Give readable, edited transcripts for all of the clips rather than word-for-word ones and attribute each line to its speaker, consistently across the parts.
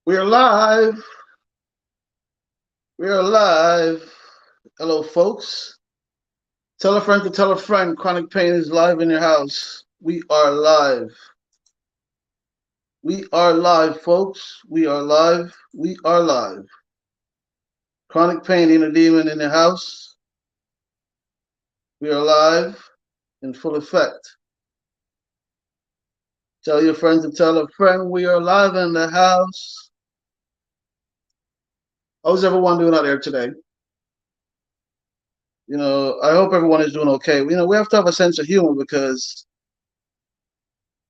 Speaker 1: We are live. We are live. Hello, folks. Tell a friend to tell a friend. Chronic Pain is live in your house. We are live. We are live, folks. We are live. We are live. Chronic Pain in a demon in the house. We are live in full effect. Tell your friend to tell a friend. We are live in the house. How's everyone doing out there today? I hope everyone is doing okay. We have to have a sense of humor because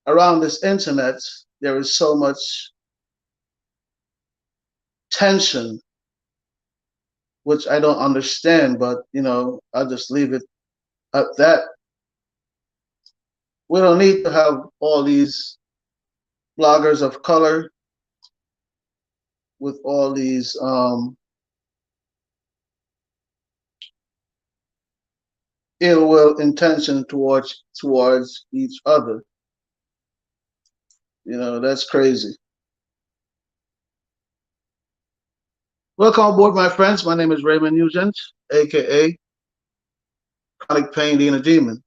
Speaker 1: around this internet, there is so much tension, which I don't understand, but I'll just leave it at that. We don't need to have all these bloggers of color with all these ill will intention towards each other. That's crazy. Welcome aboard, my friends. My name is Raymond Nugent, aka Chronic Pain Being a Demon.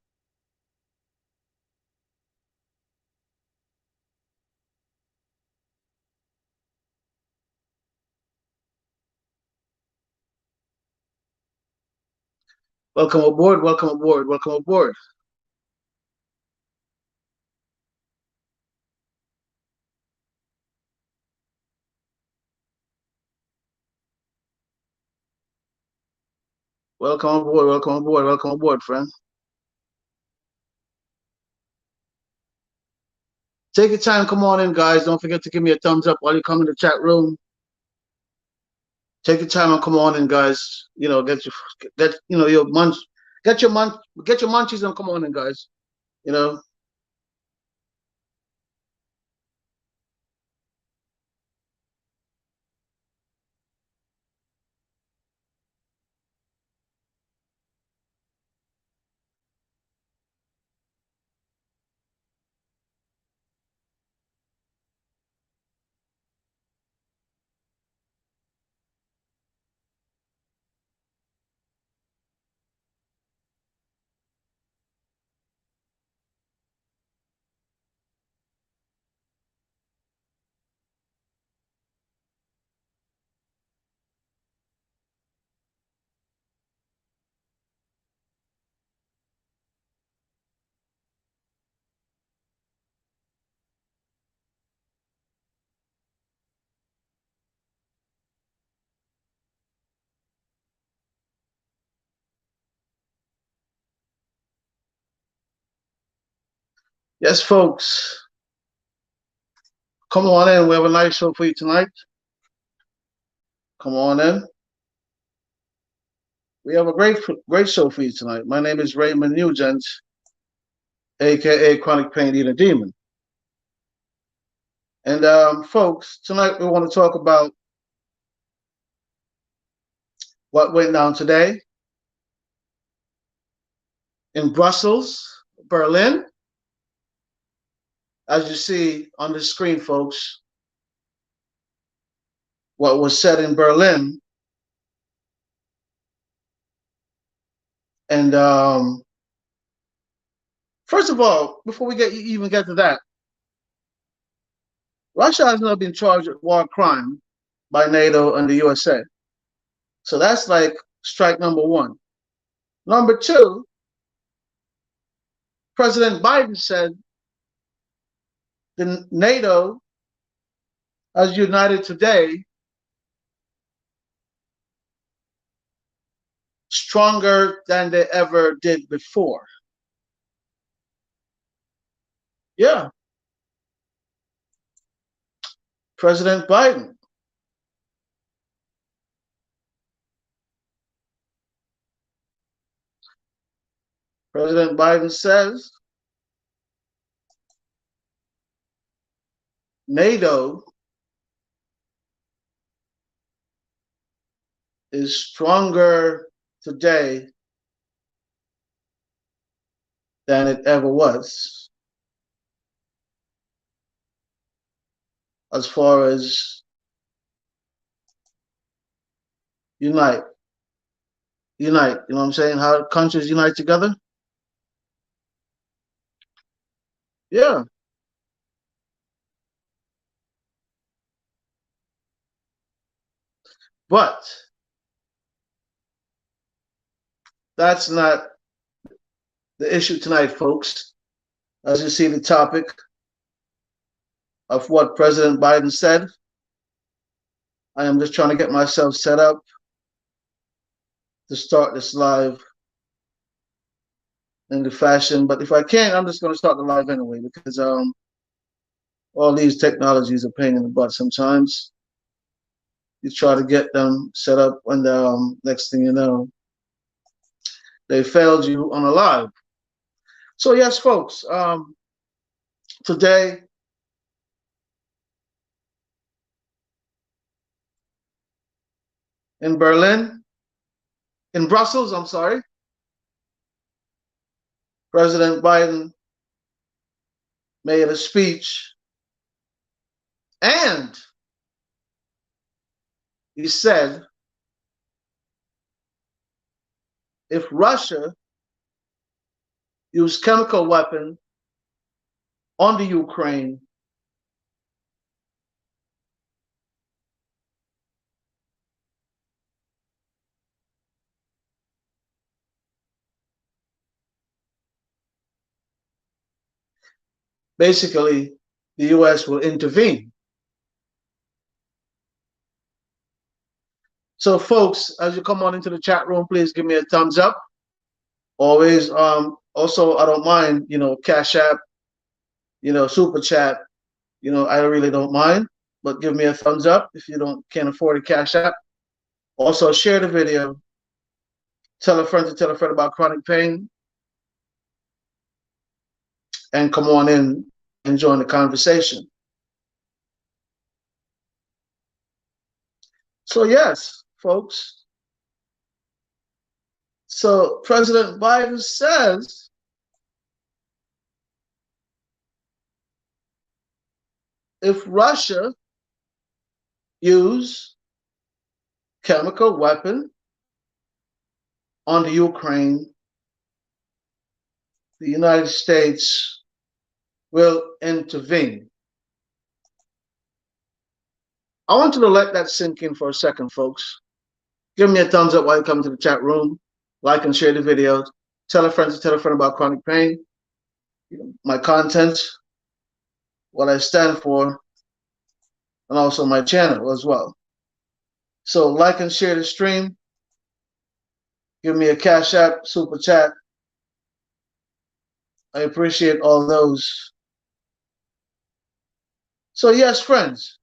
Speaker 1: Welcome aboard, welcome aboard, welcome aboard. Welcome aboard, welcome aboard, welcome aboard, friend. Take your time, come on in, guys. Don't forget to give me a thumbs up while you come in the chat room. Take your time and come on in, guys. Your munch, get your munchies and come on in, guys. You know. Yes, folks. Come on in. We have a nice show for you tonight. Come on in. We have a great show for you tonight. My name is Raymond Nugent, aka Chronic Pain Eating Demon. And folks, tonight we want to talk about what went down today in Brussels, Berlin. As you see on the screen, folks, what was said in Berlin. And first of all, before we even get to that, Russia has now been charged with war crime by NATO and the USA. So that's like strike number one. Number two, President Biden said the NATO has united today stronger than they ever did before. Yeah, President Biden. President Biden says NATO is stronger today than it ever was, as far as unite, unite. You know what I'm saying? How countries unite together? Yeah. But that's not the issue tonight, folks. As you see, the topic of what President Biden said, I am just trying to get myself set up to start this live in the fashion. But if I can't, I'm just going to start the live anyway because all these technologies are pain in the butt sometimes. You try to get them set up, and next thing you know, they failed you on a live. So yes, folks. Today, in Berlin, in Brussels, I'm sorry, President Biden made a speech, and he said, if Russia used chemical weapon on the Ukraine, basically the U.S. will intervene. So, folks, as you come on into the chat room, please give me a thumbs up. Always, also, I don't mind, Cash App, Super Chat, I really don't mind, but give me a thumbs up if you can't afford a Cash App. Also, share the video. Tell a friend to tell a friend about chronic pain. And come on in and join the conversation. So, yes, folks. So, President Biden says if Russia use chemical weapon on the Ukraine, the United States will intervene. I want you to let that sink in for a second, folks. Give me a thumbs up while you come to the chat room. Like and share the video. Tell a friend to tell a friend about chronic pain. My content, what I stand for, and also my channel as well. So like and share the stream. Give me a Cash App, Super Chat. I appreciate all those. So yes, friends.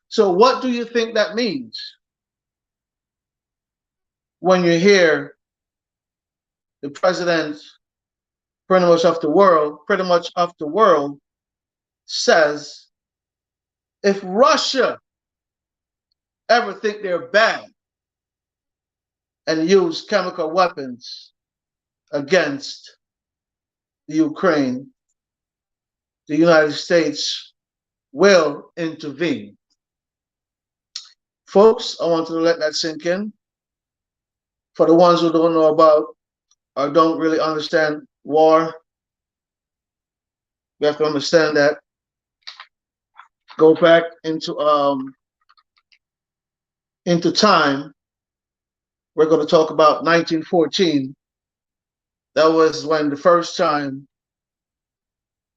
Speaker 1: So what do you think that means when you hear the president pretty much of the world says, if Russia ever think they're bad and use chemical weapons against the Ukraine, the United States will intervene. Folks, I want to let that sink in. For the ones who don't know about or don't really understand war, we have to understand that. Go back into time. We're going to talk about 1914. That was when the first time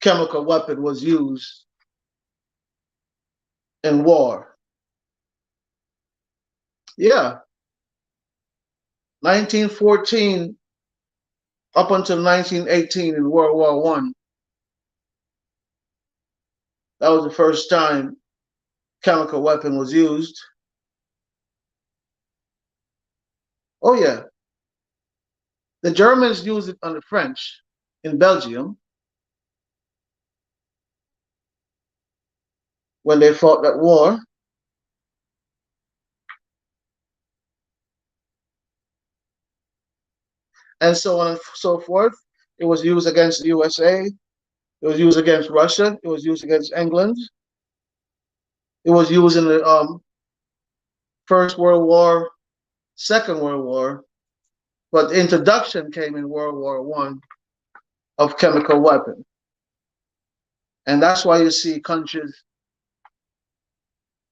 Speaker 1: chemical weapon was used in war. Yeah. 1914 up until 1918 in World War I. That was the first time chemical weapon was used. Oh yeah. The Germans used it on the French in Belgium when they fought that war. And so on and so forth. It was used against the USA. It was used against Russia. It was used against England. It was used in the First World War, Second World War, but the introduction came in World War I of chemical weapons. And that's why you see countries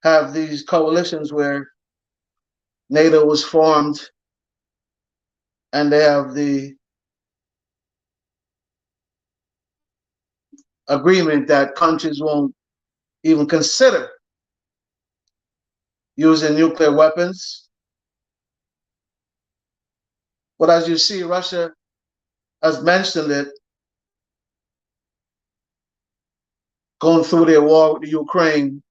Speaker 1: have these coalitions where NATO was formed and they have the agreement that countries won't even consider using nuclear weapons. But as you see, Russia has mentioned it, going through their war with the Ukraine.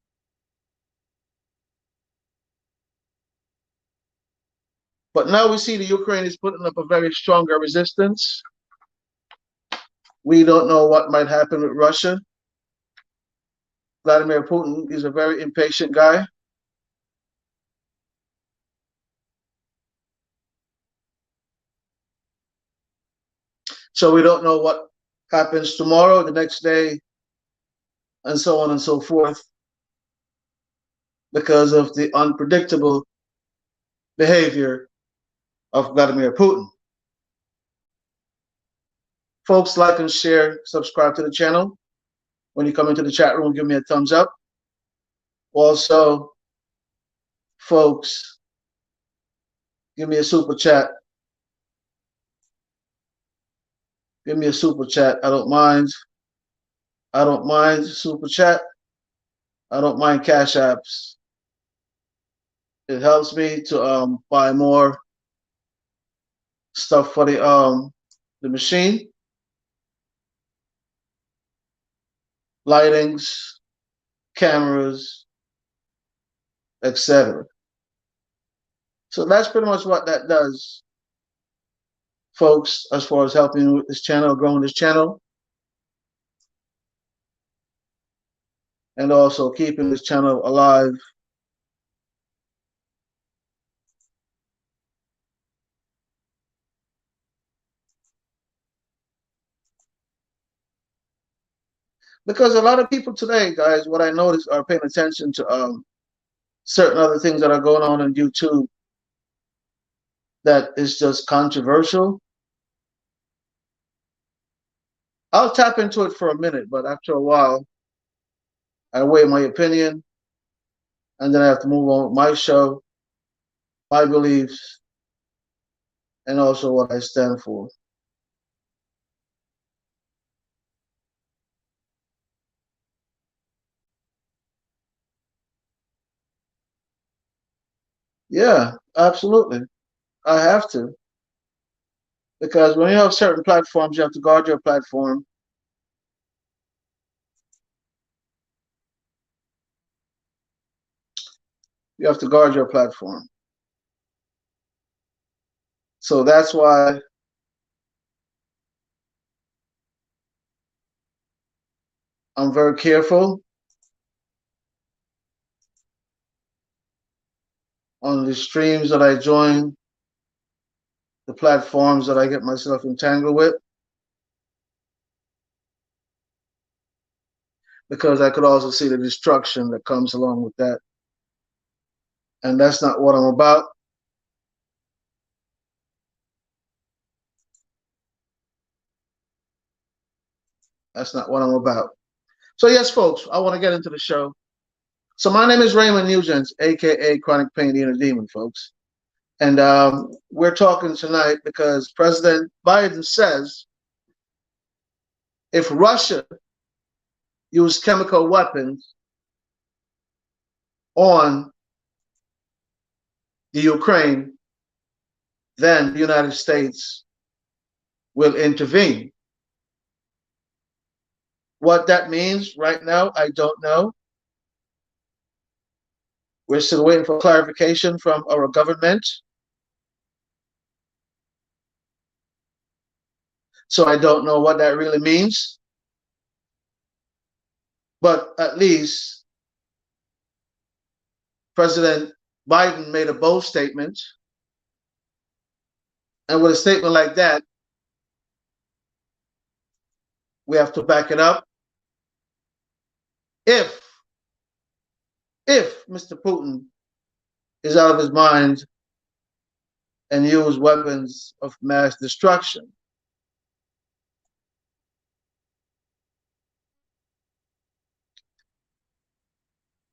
Speaker 1: But now we see the Ukraine is putting up a very stronger resistance. We don't know what might happen with Russia. Vladimir Putin is a very impatient guy. So we don't know what happens tomorrow, the next day, and so on and so forth, because of the unpredictable behavior of Vladimir Putin. Folks, like and share, subscribe to the channel. When you come into the chat room, give me a thumbs up. Also, folks, give me a super chat. Give me a super chat. I don't mind. I don't mind super chat. I don't mind cash apps. It helps me to buy more stuff for the machine, lightings, cameras, etc. So that's pretty much what that does, folks, as far as helping with this channel, growing this channel, and also keeping this channel alive. Because a lot of people today, guys, what I noticed are paying attention to certain other things that are going on YouTube that is just controversial. I'll tap into it for a minute, but after a while, I weigh my opinion, and then I have to move on with my show, my beliefs, and also what I stand for. Yeah, absolutely. I have to. Because when you have certain platforms, you have to guard your platform. You have to guard your platform. So that's why I'm very careful on the streams that I join, the platforms that I get myself entangled with, because I could also see the destruction that comes along with that. And that's not what I'm about. That's not what I'm about. So yes, folks, I want to get into the show. So my name is Raymond Nugent, aka Chronic Pain the Inner Demon, folks. And we're talking tonight because President Biden says if Russia used chemical weapons on the Ukraine, then the United States will intervene. What that means right now, I don't know. We're still waiting for clarification from our government. So I don't know what that really means. But at least President Biden made a bold statement. And with a statement like that, we have to back it up. If Mr. Putin is out of his mind and use weapons of mass destruction.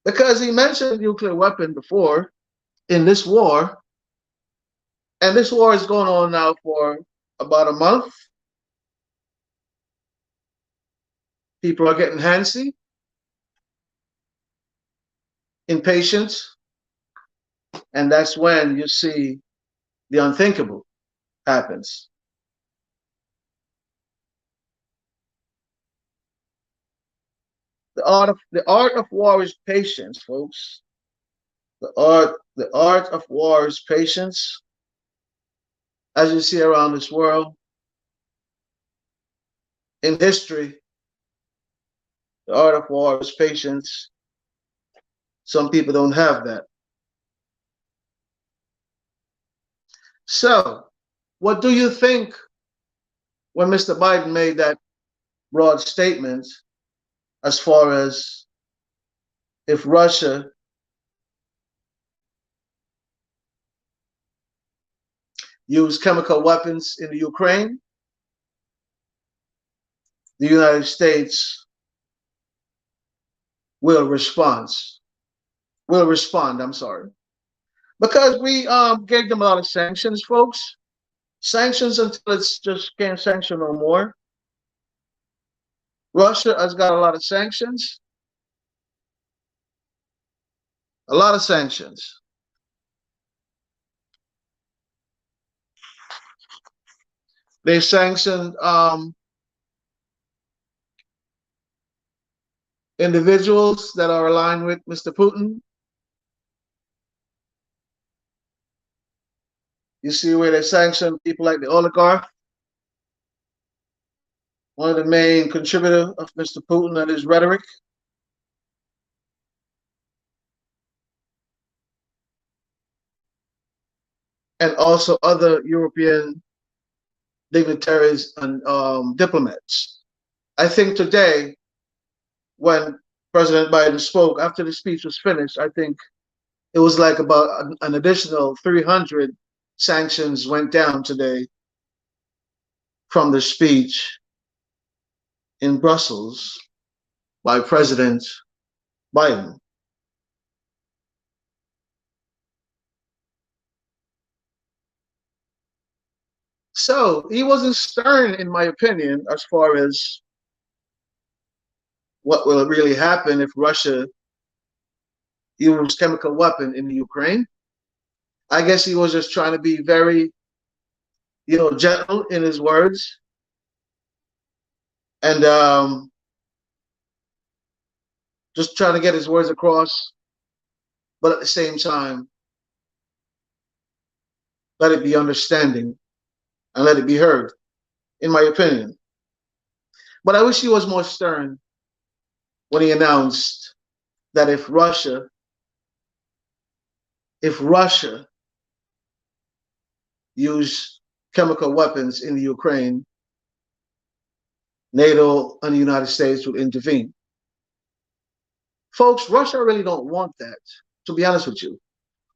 Speaker 1: Because he mentioned nuclear weapon before in this war, and this war is going on now for about a month. People are getting handsy, impatient, and that's when you see the unthinkable happens. The art of war is patience, folks. The art of war is patience. As you see around this world, in history, the art of war is patience. Some people don't have that. So, what do you think when Mr. Biden made that broad statement as far as if Russia used chemical weapons in the Ukraine, the United States will respond. I'm sorry, because we gave them a lot of sanctions, folks. Sanctions until it's just can't sanction no more. Russia has got a lot of sanctions. A lot of sanctions. They sanctioned individuals that are aligned with Mr. Putin. You see where they sanction people like the oligarch, one of the main contributors of Mr. Putin and his rhetoric. And also other European dignitaries and diplomats. I think today, when President Biden spoke, after the speech was finished, I think it was like about an additional 300 sanctions went down today from the speech in Brussels by President Biden. So he wasn't stern, in my opinion, as far as what will really happen if Russia used chemical weapon in the Ukraine. I guess he was just trying to be very, gentle in his words, and just trying to get his words across, but at the same time, let it be understanding and let it be heard, in my opinion. But I wish he was more stern when he announced that if Russia used chemical weapons in the Ukraine, NATO and the United States would intervene. Folks, Russia really don't want that, to be honest with you.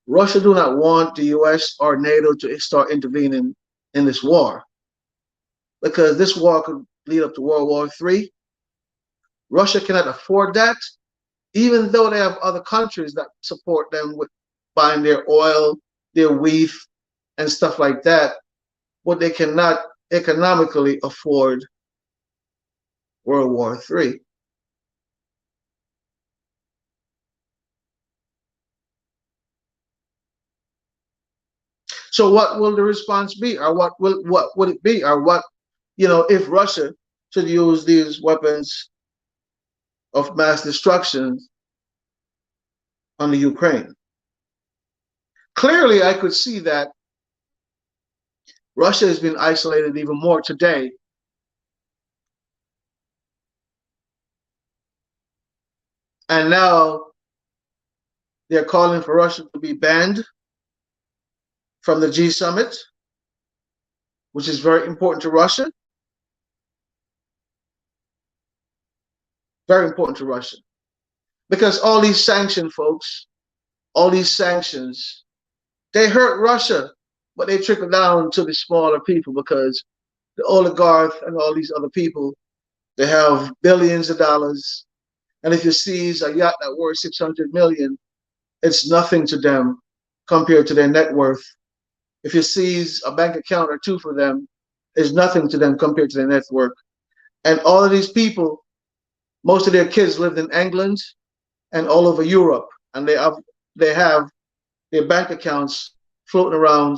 Speaker 1: Russia do not want the US or NATO to start intervening in this war, because this war could lead up to World War III. Russia cannot afford that, even though they have other countries that support them with buying their oil, their wheat, and stuff like that, but they cannot economically afford World War III. So what will the response be, or what would it be, or what, if Russia should use these weapons of mass destruction on the Ukraine? Clearly, I could see that Russia has been isolated even more today and now they're calling for Russia to be banned from the G summit, which is very important to Russia. Very important to Russia. Because all these sanctions, folks, all these sanctions They hurt Russia, but they trickle down to the smaller people because the oligarch and all these other people, they have billions of dollars. And if you seize a yacht that worth 600 million, it's nothing to them compared to their net worth. If you seize a bank account or two for them, it's nothing to them compared to their net worth. And all of these people, most of their kids lived in England and all over Europe, and they have their bank accounts floating around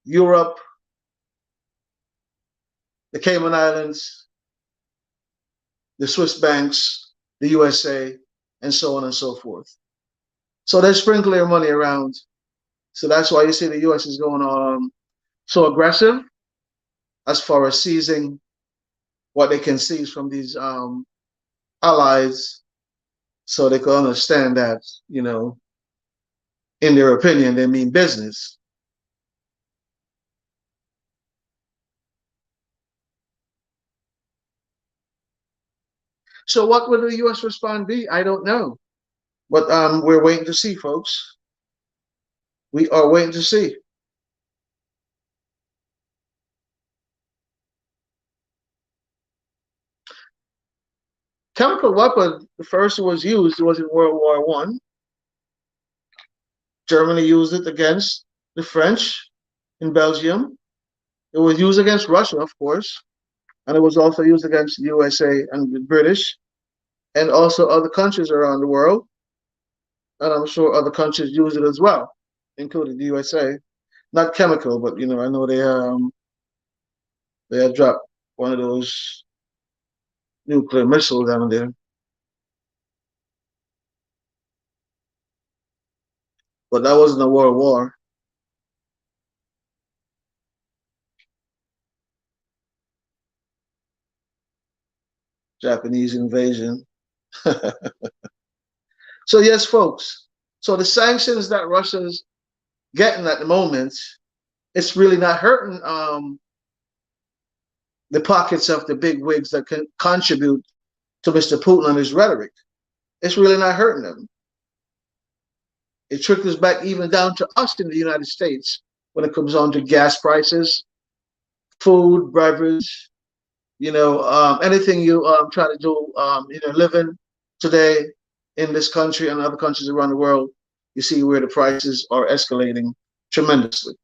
Speaker 1: Europe, the Cayman Islands, the Swiss banks, the USA, and so on and so forth. So they sprinkle their money around. So that's why you see the US is going so aggressive as far as seizing what they can seize from these allies, so they can understand that, you know, in their opinion, they mean business. So what will the US response be? I don't know. But we're waiting to see, folks. We are waiting to see. Chemical weapon, the first was used was in World War One. Germany used it against the French in Belgium. It was used against Russia, of course, and it was also used against the USA and the British, and also other countries around the world. And I'm sure other countries use it as well, including the USA. Not chemical, but you know, I know they had dropped one of those nuclear missiles down there. But that wasn't a world war. Japanese invasion. So yes, folks. So the sanctions that Russia's getting at the moment, it's really not hurting the pockets of the big wigs that can contribute to Mr. Putin and his rhetoric. It's really not hurting them. It trickles back even down to us in the United States when it comes on to gas prices, food, beverage, you know, anything you try to do, you know, living today in this country and other countries around the world, you see where the prices are escalating tremendously.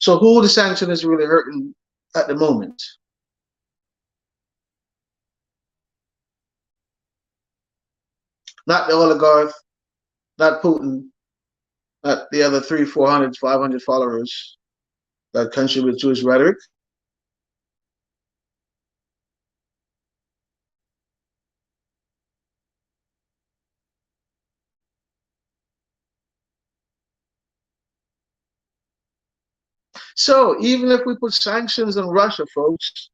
Speaker 1: So who the sanction is really hurting at the moment? Not the oligarch, not Putin, not the other 300, 400, 500 followers that contribute to his rhetoric. So even if we put sanctions on Russia, folks,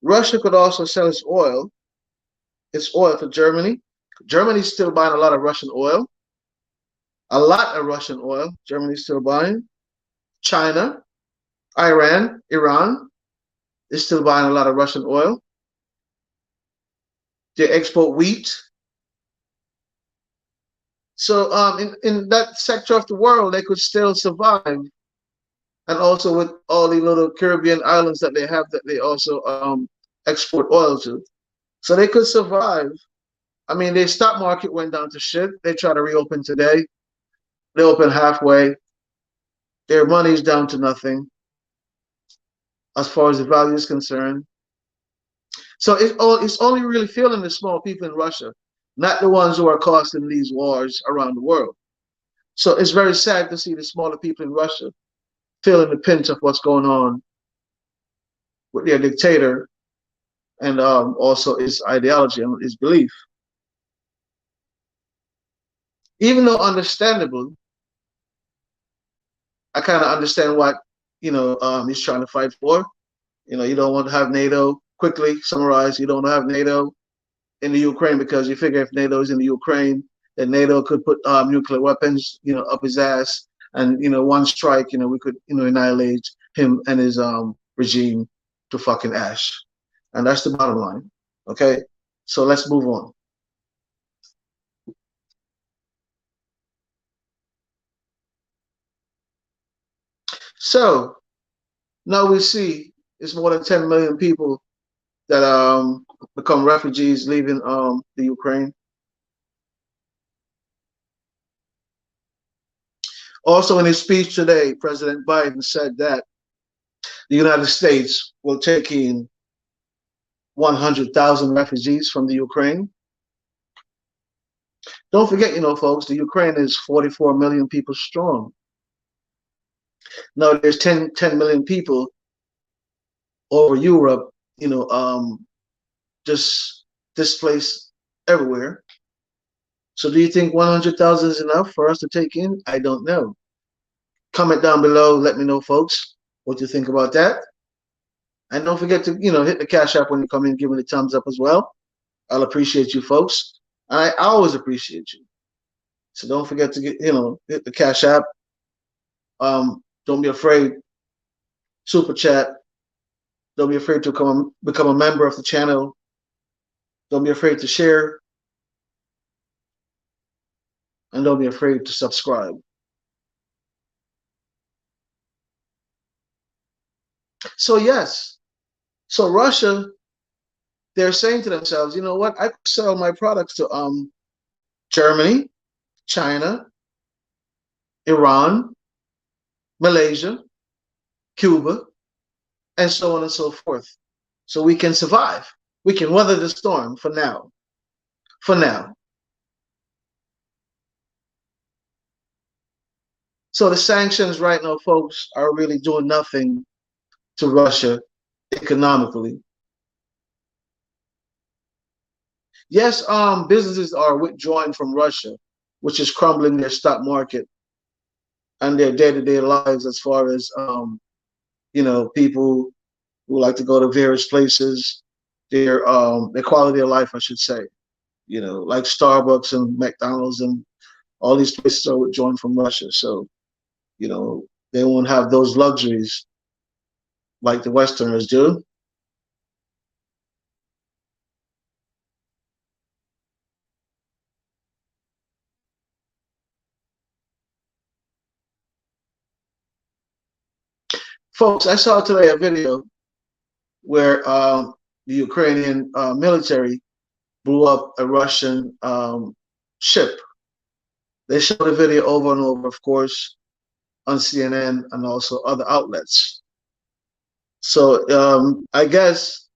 Speaker 1: Russia could also sell its oil to Germany. Germany's still buying a lot of Russian oil. A lot of Russian oil. Germany's still buying. China, Iran is still buying a lot of Russian oil. They export wheat. So in that sector of the world, they could still survive. And also with all the little Caribbean islands that they have that they also export oil to. So they could survive. I mean, their stock market went down to shit. They try to reopen today. They open halfway. Their money's down to nothing as far as the value is concerned. So it's only really feeling the small people in Russia, not the ones who are causing these wars around the world. So it's very sad to see the smaller people in Russia feeling the pinch of what's going on with their dictator and also his ideology and his belief. Even though understandable, I kind of understand what, you know, he's trying to fight for. You know, you don't want to have NATO. Quickly summarize, you don't want to have NATO in the Ukraine because you figure if NATO is in the Ukraine, then NATO could put nuclear weapons, you know, up his ass, and you know, one strike, you know, we could, you know, annihilate him and his regime to fucking ash, and that's the bottom line. Okay, so let's move on. So now we see it's more than 10 million people that become refugees leaving the Ukraine. Also, in his speech today, President Biden said that the United States will take in 100,000 refugees from the Ukraine. Don't forget, folks, the Ukraine is 44 million people strong. Now there's 10 million people over Europe, just displaced everywhere. So do you think 100,000 is enough for us to take in? I don't know. Comment down below. Let me know, folks, what you think about that. And don't forget to, hit the Cash App when you come in, give me the thumbs up as well. I'll appreciate you, folks. I always appreciate you. So don't forget to get, hit the Cash App. Don't be afraid. Super Chat. Don't be afraid to become a member of the channel. Don't be afraid to share. And don't be afraid to subscribe. So yes, so Russia, they're saying to themselves, you know what? I could sell my products to Germany, China, Iran, Malaysia, Cuba, and so on and so forth. So we can survive. We can weather the storm for now. For now. So the sanctions right now, folks, are really doing nothing to Russia economically. Yes, businesses are withdrawing from Russia, which is crumbling their stock market and their day-to-day lives, as far as people who like to go to various places, their quality of life, I should say, like Starbucks and McDonald's and all these places are withdrawing from Russia. So, they won't have those luxuries like the Westerners do. Folks, I saw today a video where the Ukrainian military blew up a Russian ship. They showed the video over and over, of course, on CNN and also other outlets. So I guess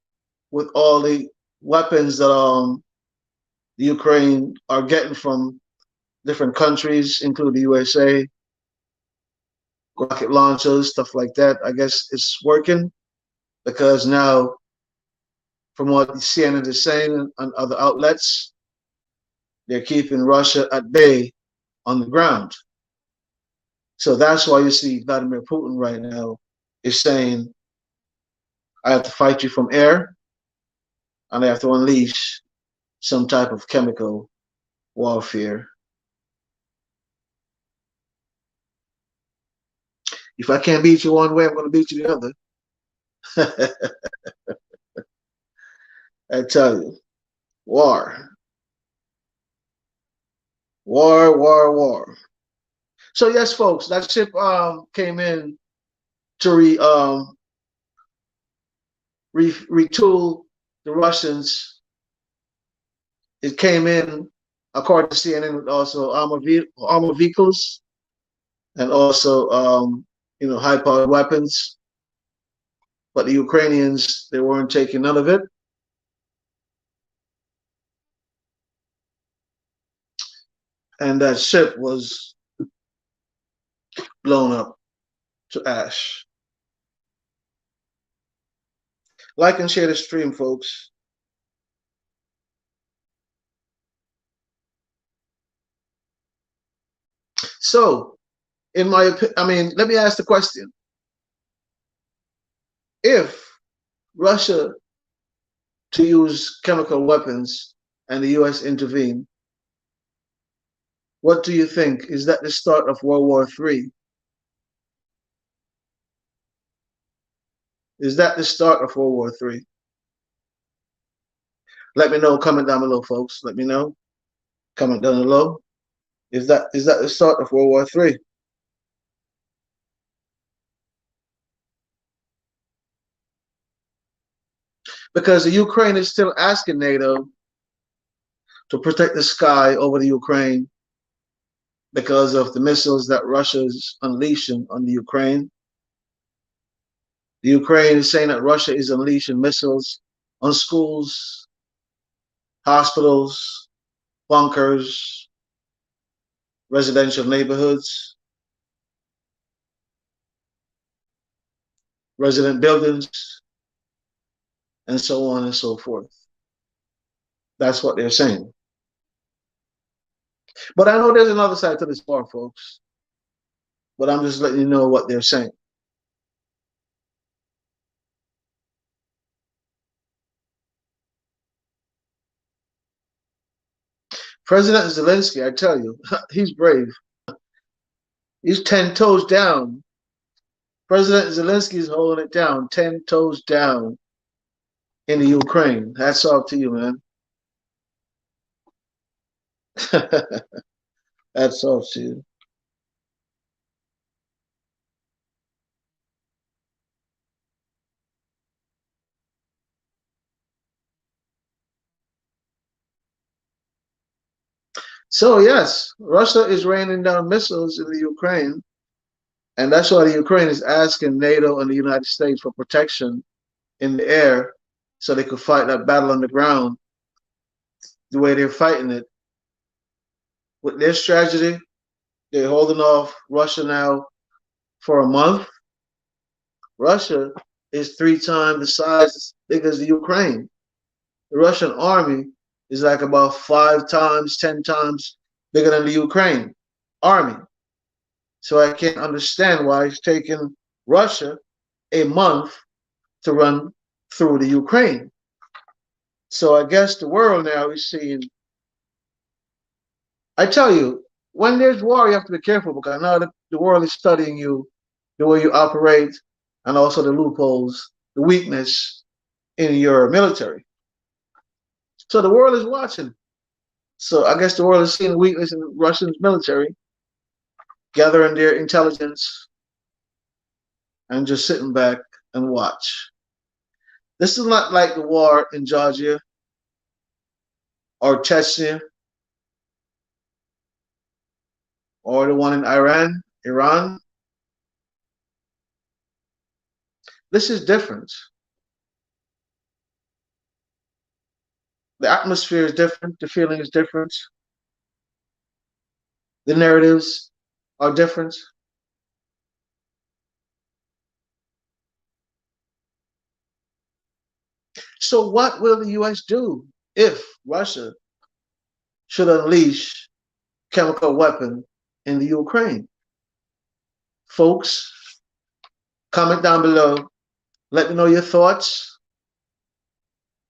Speaker 1: with all the weapons that the Ukraine are getting from different countries, including the USA, rocket launchers, stuff like that, I guess it's working, because now, from what CNN is saying and other outlets, they're keeping Russia at bay on the ground. So that's why you see Vladimir Putin right now is saying, I have to fight you from air, and I have to unleash some type of chemical warfare. If I can't beat you one way, I'm going to beat you the other. I tell you, war. War, war, war. So yes, folks, that ship came in to retool the Russians. It came in, according to CNN, with also armor vehicles and also high-powered weapons. But the Ukrainians, they weren't taking none of it. And that ship was blown up to ash. Like and share the stream, folks. So, in my opinion, let me ask the question. If Russia to use chemical weapons and the US intervene, what do you think? Is that the start of World War III? Is that the start of World War III? Let me know. Comment down below, folks. Let me know. Comment down below. Is that the start of World War III? because the Ukraine is still asking NATO to protect the sky over the Ukraine because of the missiles that Russia is unleashing on the Ukraine. The Ukraine is saying that Russia is unleashing missiles on schools, hospitals, bunkers, residential neighborhoods, resident buildings, and so on and so forth. That's what they're saying. But I know there's another side to this war, folks. But I'm just letting you know what they're saying. President Zelensky, I tell you, he's brave. He's 10 toes down. President Zelensky is holding it down, 10 toes down in the Ukraine. Hats off to you, man. Hats off to you. So yes, Russia is raining down missiles in the Ukraine, and that's why the Ukraine is asking NATO and the United States for protection in the air so they could fight that battle on the ground the way they're fighting it. With their strategy, they're holding off Russia now for a month. Russia is 3 times the size big as the Ukraine. The Russian army is like about 5 times, 10 times bigger than the Ukraine army. So I can't understand why it's taking Russia a month to run through the Ukraine. So I guess the world now is seeing. I tell you, when there's war, you have to be careful because now the world is studying you, the way you operate, and also the loopholes, the weakness in your military. So the world is watching. So I guess the world is seeing the weakness in Russia's military, gathering their intelligence, and just sitting back and watch. This is not like the war in Georgia or Chechnya or the one in Iran. This is different. The atmosphere is different. The feeling is different. The narratives are different. So what will the U.S. do if Russia should unleash chemical weapon in the Ukraine? Folks, comment down below. Let me know your thoughts.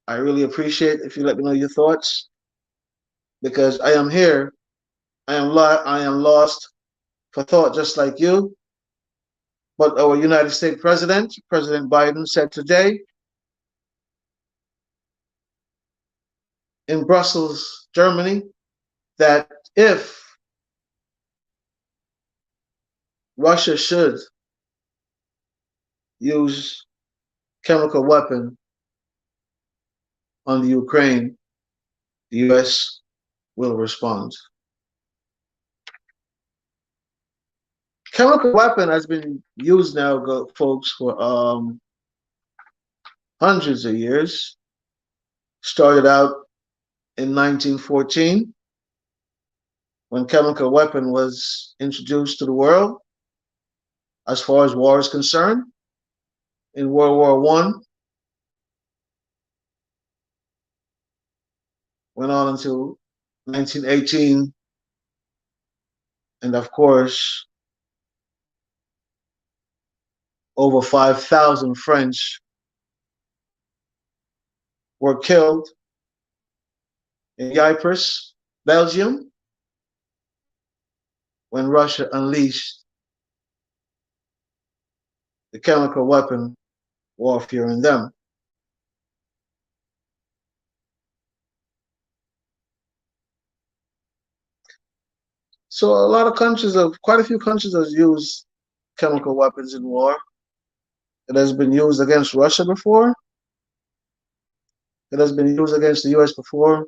Speaker 1: I really appreciate if you let me know your thoughts because I am here. I am lost for thought just like you. But our United States President, President Biden, said today in Brussels, Germany, that if Russia should use chemical weapon on the Ukraine, the U.S. will respond. Chemical weapon has been used now, folks, for hundreds of years. Started out in 1914 when chemical weapon was introduced to the world as far as war is concerned. In World War I, went on until 1918, and of course, over 5,000 French were killed in Ypres, Belgium, when Russia unleashed the chemical weapon warfare in them. So a lot of countries quite a few countries have used chemical weapons in war. It has been used against Russia before. It has been used against the US before.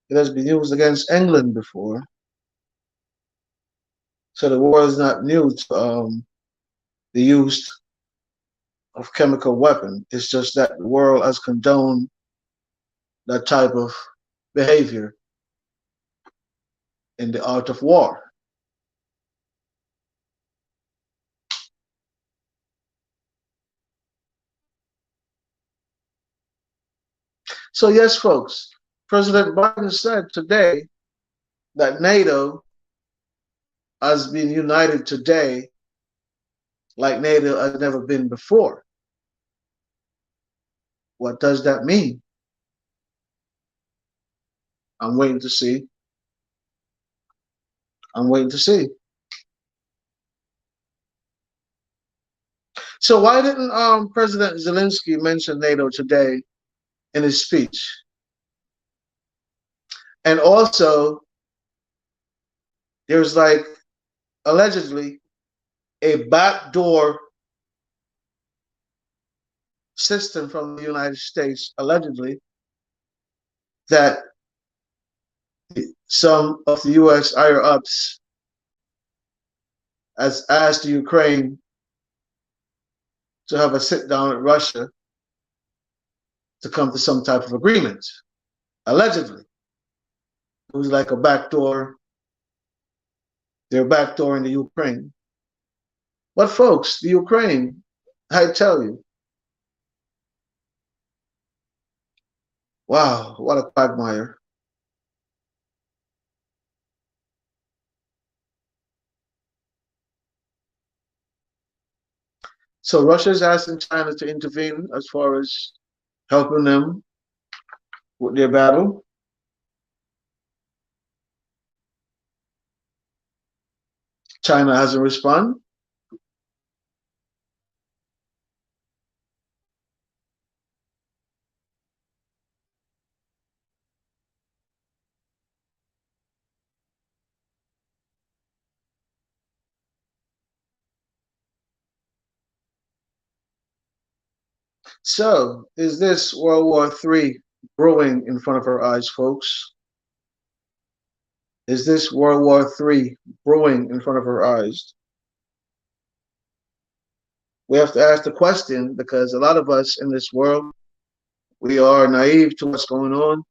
Speaker 1: It has been used against England before. So the war is not new to the use of chemical weapon. It's just that the world has condoned that type of behavior in the art of war. So yes, folks, President Biden said today that NATO has been united today like NATO has never been before. What does that mean? I'm waiting to see. I'm waiting to see. So why didn't President Zelensky mention NATO today in his speech? And also, there's like allegedly a backdoor system from the United States, allegedly, that some of the U.S. higher ups has asked Ukraine to have a sit down with Russia to come to some type of agreement. Allegedly, it was like a backdoor. They're backdooring the Ukraine. But folks, the Ukraine, I tell you, wow, what a quagmire. So Russia is asking China to intervene as far as helping them with their battle. China hasn't responded. So is this World War III brewing in front of our eyes, folks? Is this World War III brewing in front of our eyes? We have to ask the question because a lot of us in this world, we are naive to what's going on.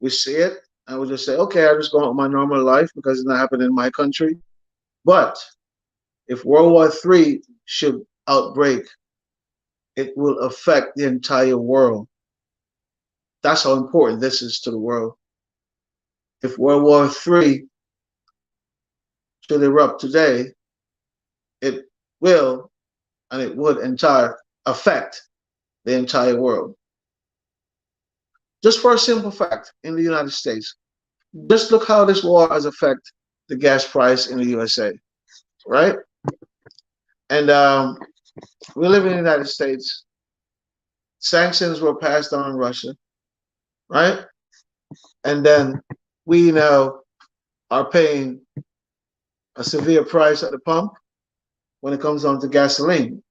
Speaker 1: We see it and we just say, okay, I just go on with my normal life because it's not happening in my country. But if World War III should outbreak, it will affect the entire world. That's how important this is to the world. If World War III should erupt today, it will and it would affect the entire world. Just for a simple fact, in the United States, just look how this war has affected the gas price in the USA, right? And we live in the United States. Sanctions were passed on Russia, right? And then we now are paying a severe price at the pump when it comes down to gasoline.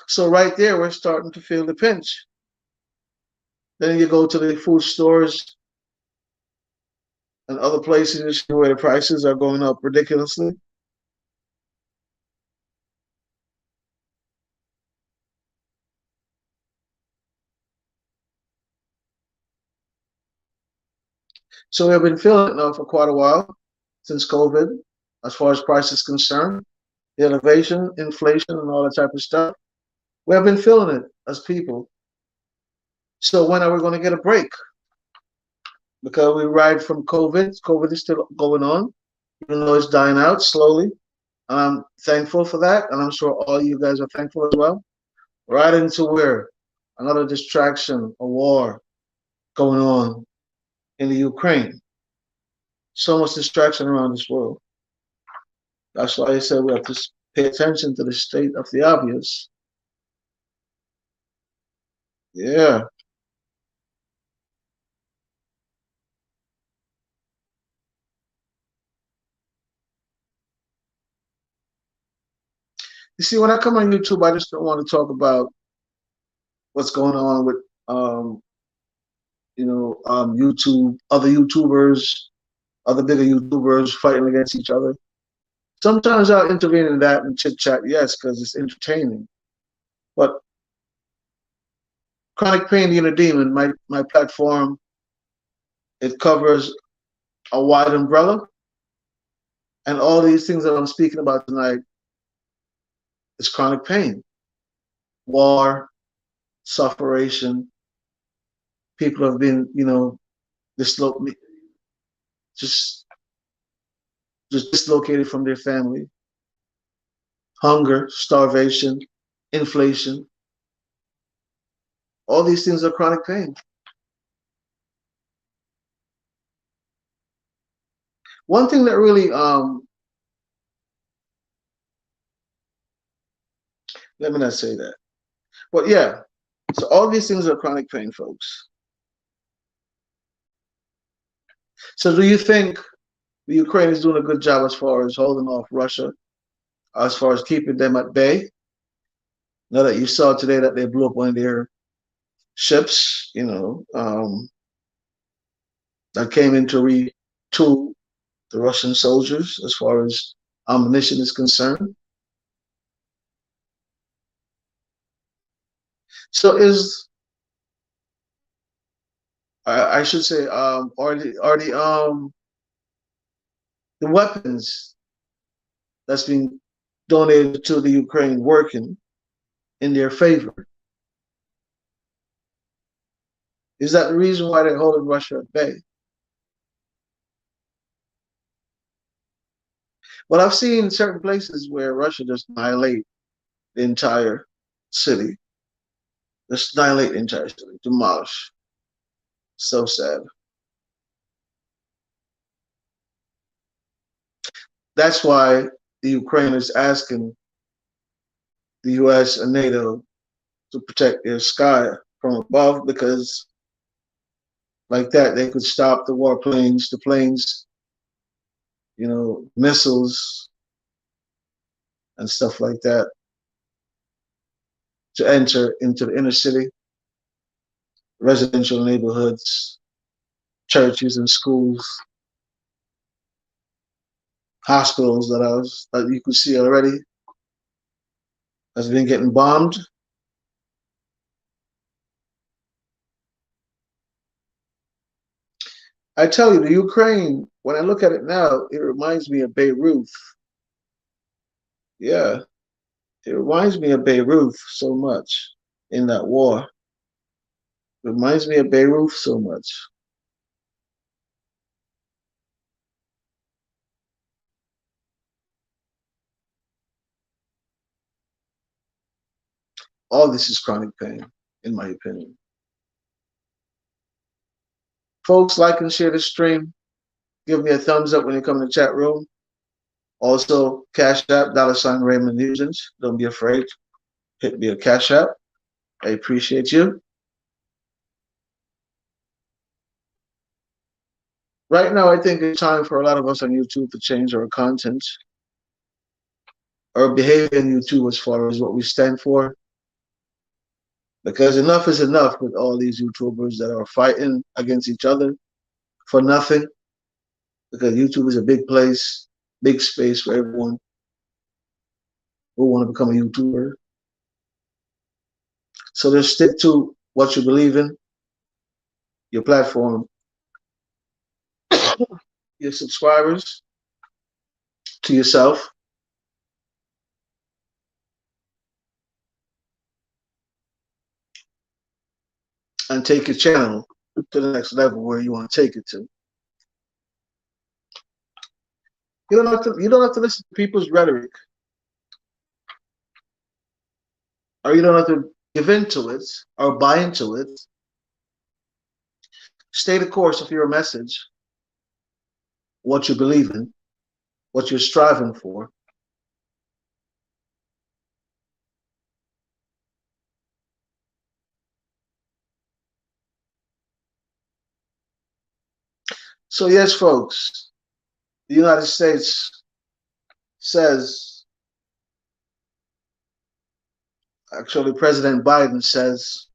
Speaker 1: So right there, we're starting to feel the pinch. Then you go to the food stores and other places where the prices are going up ridiculously. So we have been feeling it now for quite a while, since COVID, as far as price is concerned, the elevation, inflation, and all that type of stuff. We have been feeling it as people. So when are we going to get a break? Because we ride from COVID. COVID is still going on, even though it's dying out slowly. And I'm thankful for that. And I'm sure all you guys are thankful as well. Right into where another distraction, a war going on in the Ukraine. So much distraction around this world. That's why I said we have to pay attention to the state of the obvious. Yeah. You see, when I come on YouTube, I just don't want to talk about what's going on with YouTube, other YouTubers, other bigger YouTubers fighting against each other. Sometimes I'll intervene in that and chit chat, yes, because it's entertaining. But Chronic Pain, the Inner Demon, my platform, it covers a wide umbrella, and all these things that I'm speaking about tonight is chronic pain, war, sufferation. People have been, dislocated, just just dislocated from their family, hunger, starvation, inflation. All these things are chronic pain. One thing that really, let me not say that, but yeah, so all these things are chronic pain, folks. So do you think the Ukraine is doing a good job as far as holding off Russia, as far as keeping them at bay? Now that you saw today that they blew up one of their ships, that came in to retool the Russian soldiers as far as ammunition is concerned. So I should say, the weapons that's being donated to the Ukraine working in their favor? Is that the reason why they're holding Russia at bay? Well, I've seen certain places where Russia just annihilate the entire city, just annihilate the entire city, demolish. So sad. That's why the Ukraine is asking the U.S. and NATO to protect their sky from above, because like that they could stop the warplanes, the planes, missiles and stuff like that to enter into the inner city, residential neighborhoods, churches and schools, hospitals that you could see already has been getting bombed. I tell you, the Ukraine, when I look at it now, it reminds me of Beirut. Yeah, it reminds me of Beirut so much in that war. It reminds me of Beirut so much. All this is chronic pain, in my opinion. Folks, like and share the stream. Give me a thumbs up when you come in the chat room. Also, Cash App, $ Raymond Nugent. Don't be afraid. Hit me a Cash App. I appreciate you. Right now, I think it's time for a lot of us on YouTube to change our content, our behavior on YouTube as far as what we stand for. Because enough is enough with all these YouTubers that are fighting against each other for nothing. Because YouTube is a big place, big space for everyone who want to become a YouTuber. So just stick to what you believe in, your platform, your subscribers, to yourself. And take your channel to the next level where you want to take it to. You don't have to listen to people's rhetoric, or you don't have to give into it or buy into it. Stay the course of your message, what you believe in, what you're striving for. So yes, folks, the United States says Actually, President Biden says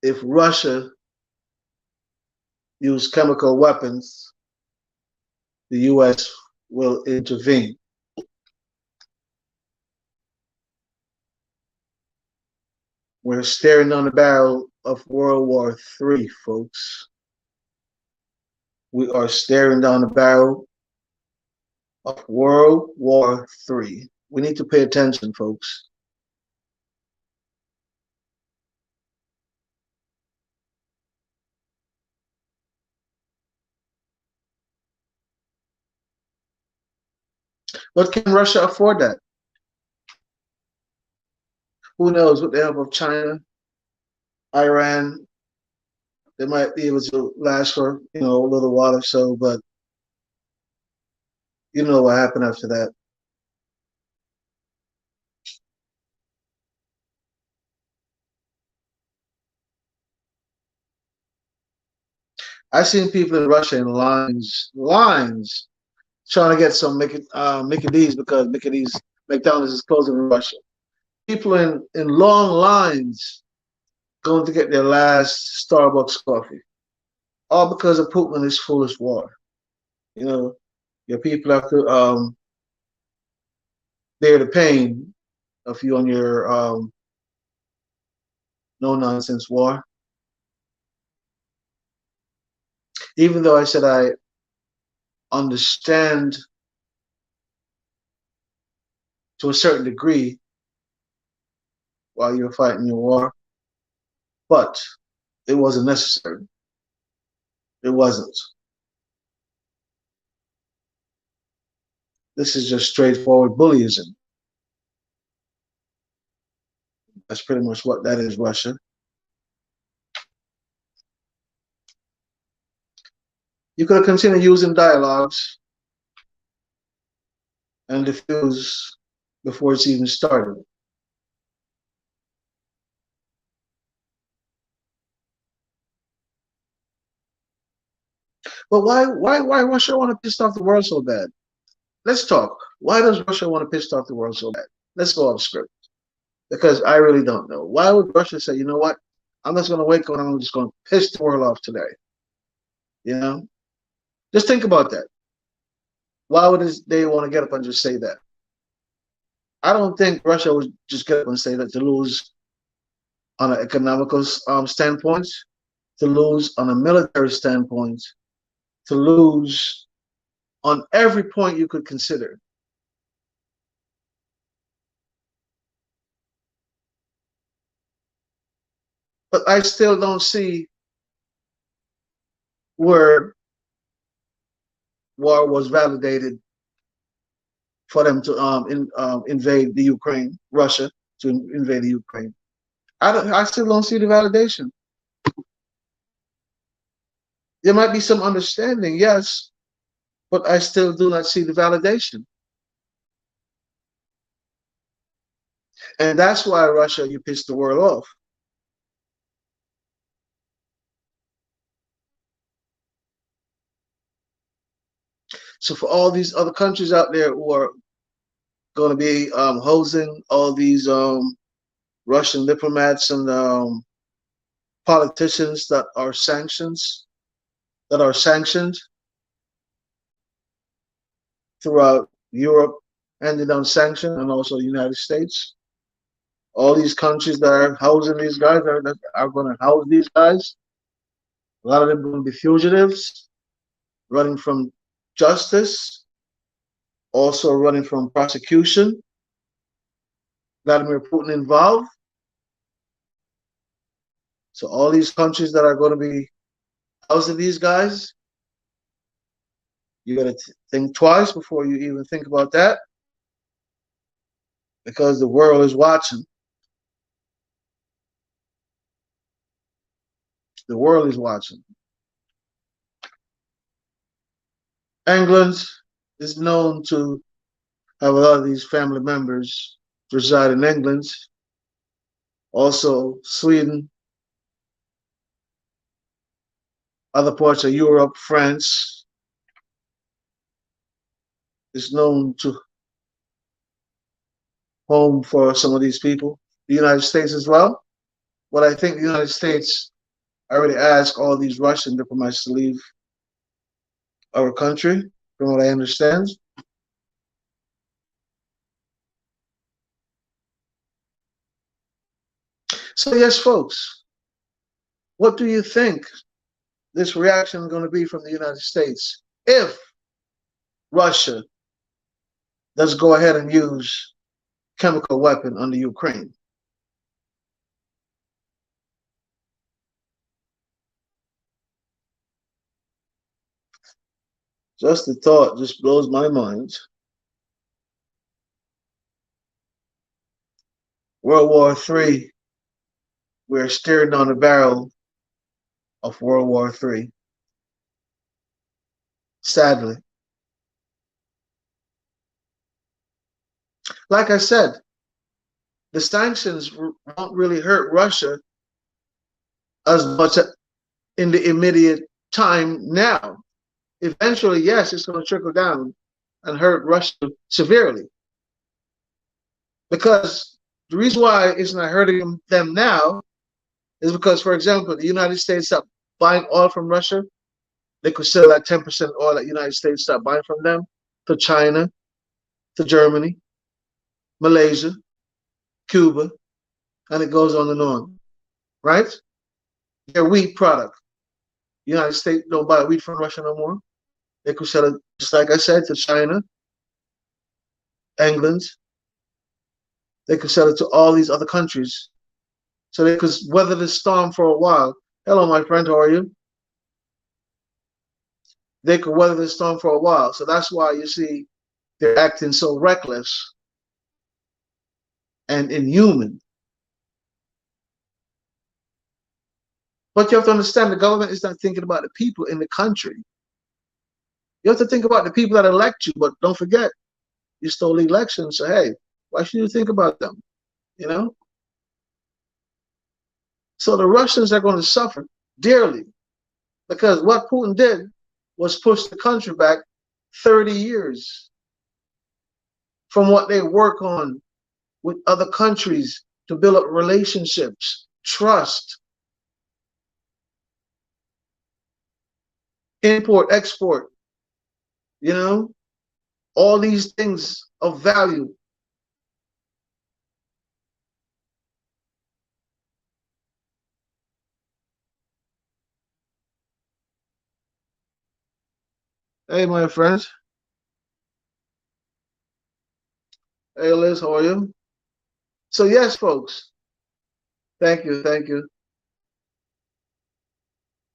Speaker 1: if Russia used chemical weapons, the U.S. will intervene. We're staring down the barrel of World War III, folks. We are staring down the barrel of World War III. We need to pay attention, folks. But can Russia afford that? Who knows? With the help of China, Iran, they might be able to last for a little while or so, but you know what happened after that. I've seen people in Russia in lines trying to get some Mickey D's because Mickey D's McDonald's is closing in Russia. People in long lines going to get their last Starbucks coffee, all because of Putin and his foolish war. You know, your people have to bear the pain of you on your no nonsense war. Even though I said I understand to a certain degree while you're fighting your war, but it wasn't necessary. It wasn't. This is just straightforward bullyism. That's pretty much what that is, Russia. You could have continued using dialogues and diffuse before it's even started. But why Russia want to piss off the world so bad? Let's talk. Why does Russia want to piss off the world so bad? Let's go off script. Because I really don't know. Why would Russia say, you know what? I'm just going to wake up and I'm just going to piss the world off today? You know? Just think about that. Why would they want to get up and just say that? I don't think Russia would just get up and say that to lose on an economical standpoint, to lose on a military standpoint, to lose on every point you could consider. But I still don't see where war was validated for them to invade the Ukraine, Russia to invade the Ukraine. I still don't see the validation. There might be some understanding, yes, but I still do not see the validation. And that's why Russia, you pissed the world off. So for all these other countries out there who are going to be hosing all these Russian diplomats and politicians that are sanctioned throughout Europe, ended on sanction, and also the United States. All these countries that are housing these guys are going to house these guys. A lot of them are going to be fugitives, running from justice, also running from prosecution. Vladimir Putin involved. So all these countries that are going to be housing these guys, you got to think twice before you even think about that, because the world is watching. The world is watching. England is known to have a lot of these family members reside in England. Also, Sweden, other parts of Europe, France is known to home for some of these people. The United States as well. But I think the United States already asked all these Russian diplomats to leave our country, from what I understand. So yes, folks, what do you think this reaction is going to be from the United States if Russia does go ahead and use chemical weapon on the Ukraine? Just the thought just blows my mind. World War III, we're staring down the barrel of World War III. Sadly. Like I said, the sanctions won't really hurt Russia as much in the immediate time now. Eventually, yes, it's going to trickle down and hurt Russia severely. Because the reason why it's not hurting them now is because, for example, the United States stopped buying oil from Russia. They could sell that 10% oil that the United States stopped buying from them to China, to Germany, Malaysia, Cuba, and it goes on and on, right? Their wheat product. The United States don't buy wheat from Russia no more. They could sell it, just like I said, to China, England. They could sell it to all these other countries. So they could weather the storm for a while. Hello, my friend, how are you? They could weather the storm for a while. So that's why you see they're acting so reckless and inhuman. But you have to understand the government is not thinking about the people in the country. You have to think about the people that elect you, but don't forget, you stole the election. So, hey, why should you think about them? You know? So the Russians are going to suffer dearly because what Putin did was push the country back 30 years from what they work on with other countries to build up relationships, trust, import, export, you know, all these things of value. Hey, my friends. Hey, Liz, how are you? So, yes, folks. Thank you. Thank you.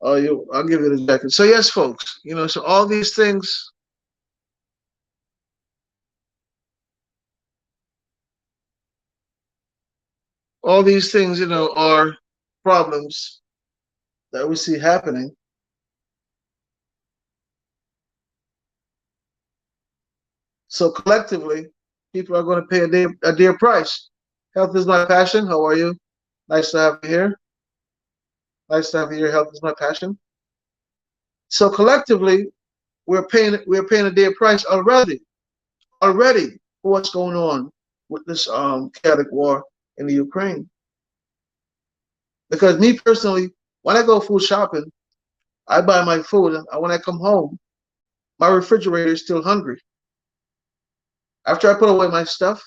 Speaker 1: I'll give you the jacket. So, yes, folks, so all these things, are problems that we see happening. So collectively, people are going to pay a dear price. Health is my passion. How are you? Nice to have you here. Nice to have you here. Health is my passion. So collectively, we're paying a dear price already for what's going on with this chaotic war in the Ukraine. Because me personally, when I go food shopping, I buy my food, and when I come home, my refrigerator is still hungry. After I put away my stuff,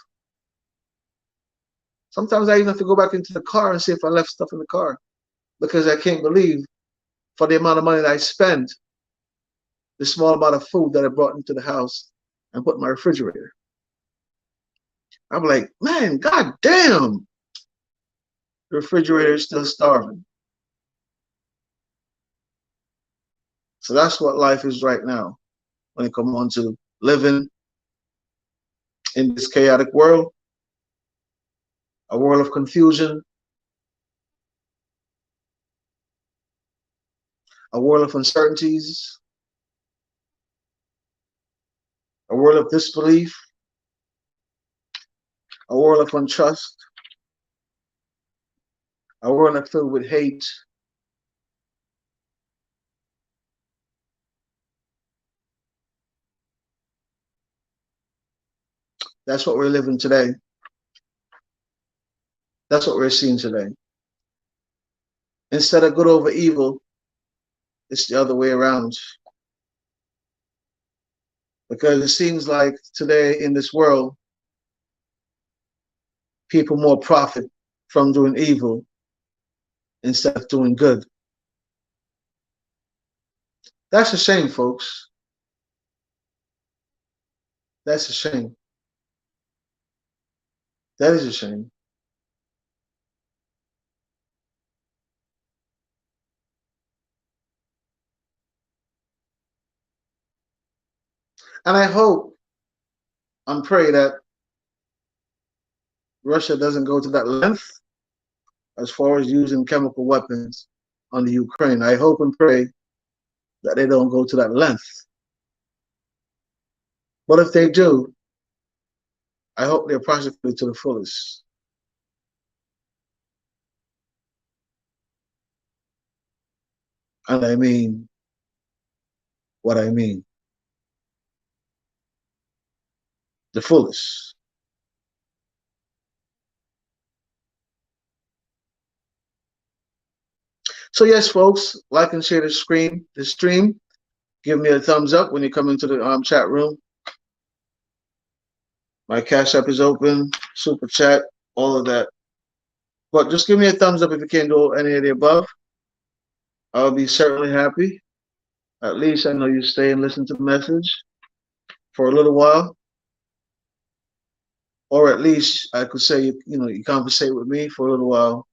Speaker 1: sometimes I even have to go back into the car and see if I left stuff in the car because I can't believe for the amount of money that I spend, the small amount of food that I brought into the house and put in my refrigerator. I'm like, man, god damn, the refrigerator is still starving. So that's what life is right now when it comes on to living in this chaotic world, a world of confusion, a world of uncertainties, a world of disbelief, a world of untrust, a world that's filled with hate. That's what we're living today. That's what we're seeing today. Instead of good over evil, it's the other way around. Because it seems like today in this world, people more profit from doing evil instead of doing good. That's a shame, folks. That's a shame. That is a shame. And I hope and pray that Russia doesn't go to that length as far as using chemical weapons on the Ukraine. I hope and pray that they don't go to that length. But if they do, I hope they're prosecuted to the fullest. And I mean what I mean. The fullest. So yes, folks, like and share the stream. Give me a thumbs up when you come into the chat room. My Cash App is open, Super Chat, all of that. But just give me a thumbs up if you can't do any of the above. I'll be certainly happy. At least I know you stay and listen to the message for a little while. Or at least I could say, you conversate with me for a little while.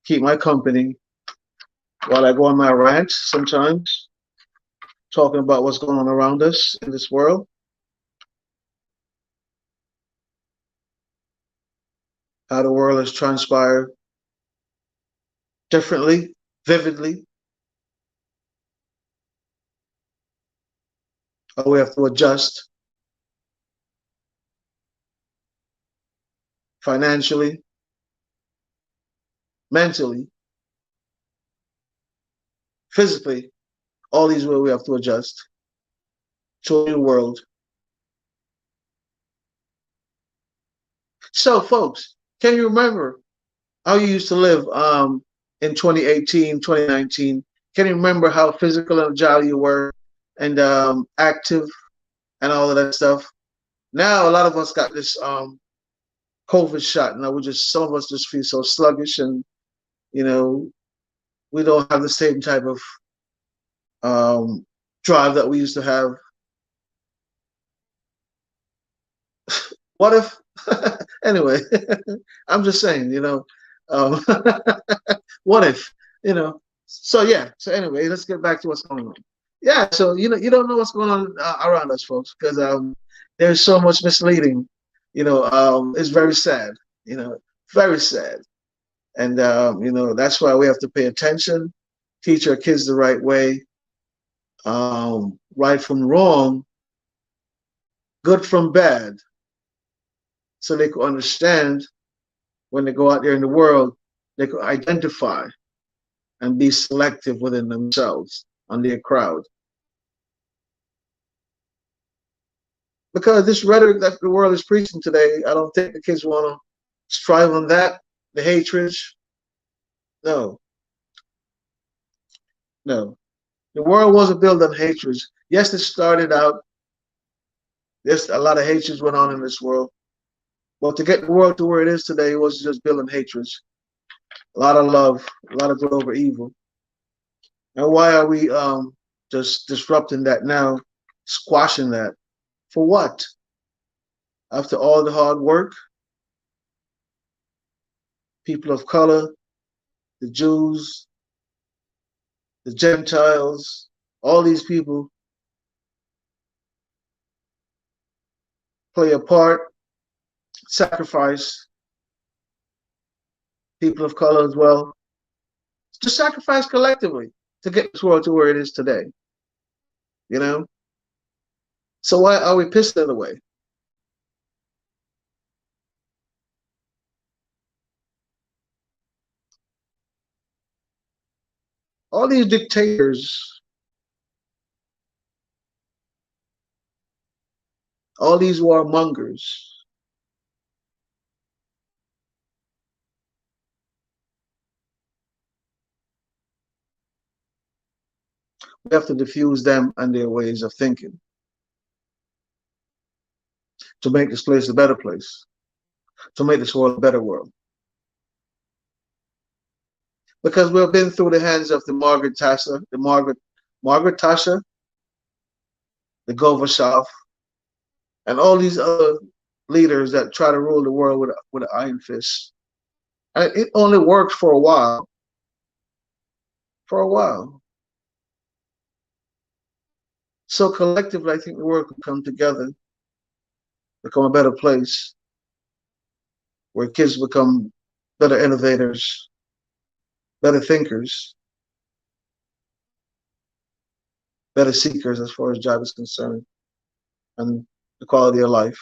Speaker 1: Keep my company while I go on my rants sometimes, talking about what's going on around us in this world. How the world has transpired differently, vividly. How we have to adjust financially, mentally, physically. All these ways we have to adjust to a new world. So, folks, can you remember how you used to live in 2018, 2019? Can you remember how physical and agile you were and active and all of that stuff? Now, a lot of us got this COVID shot. Now, some of us just feel so sluggish and, we don't have the same type of drive that we used to have. What if, anyway, I'm just saying, what if, so yeah, so anyway, let's get back to what's going on. Yeah, so, you don't know what's going on around us, folks, because there's so much misleading, it's very sad, very sad. And, that's why we have to pay attention, teach our kids the right way, right from wrong, good from bad, so they could understand when they go out there in the world, they could identify and be selective within themselves on their crowd. Because this rhetoric that the world is preaching today, I don't think the kids want to strive on that, the hatred. No. No. The world wasn't built on hatred. Yes, it started out, there's a lot of hatred went on in this world. But to get the world to where it is today, it wasn't just built on hatred. A lot of love, a lot of good over evil. And why are we just disrupting that now, squashing that? For what? After all the hard work, people of color, the Jews, the Gentiles, all these people play a part, sacrifice, people of color as well, to sacrifice collectively to get this world to where it is today. So why are we pissing it away? All these dictators, all these warmongers, We have to diffuse them and their ways of thinking to make this place a better place, to make this world a better world. Because we've been through the hands of the Margaret Thatcher, the Gorbachev, and all these other leaders that try to rule the world with an iron fist. And it only worked for a while. For a while. So collectively, I think the world can come together, become a better place, where kids become better innovators, better thinkers, better seekers as far as job is concerned, and the quality of life,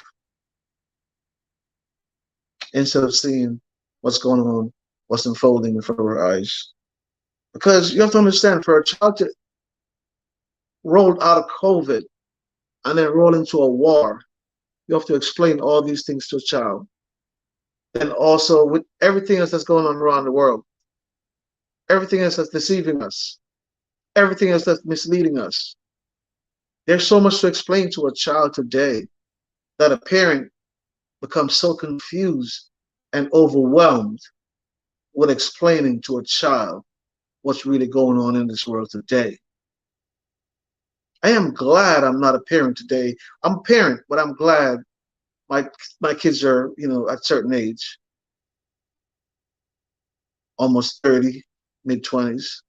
Speaker 1: instead of seeing what's going on, what's unfolding in front of our eyes. Because you have to understand, for a child to roll out of COVID and then roll into a war, you have to explain all these things to a child. Then also with everything else that's going on around the world, everything else that's deceiving us, everything else that's misleading us. There's so much to explain to a child today that a parent becomes so confused and overwhelmed with explaining to a child what's really going on in this world today. I am glad I'm not a parent today. I'm a parent, but I'm glad my kids are, at a certain age, almost 30, mid-20s.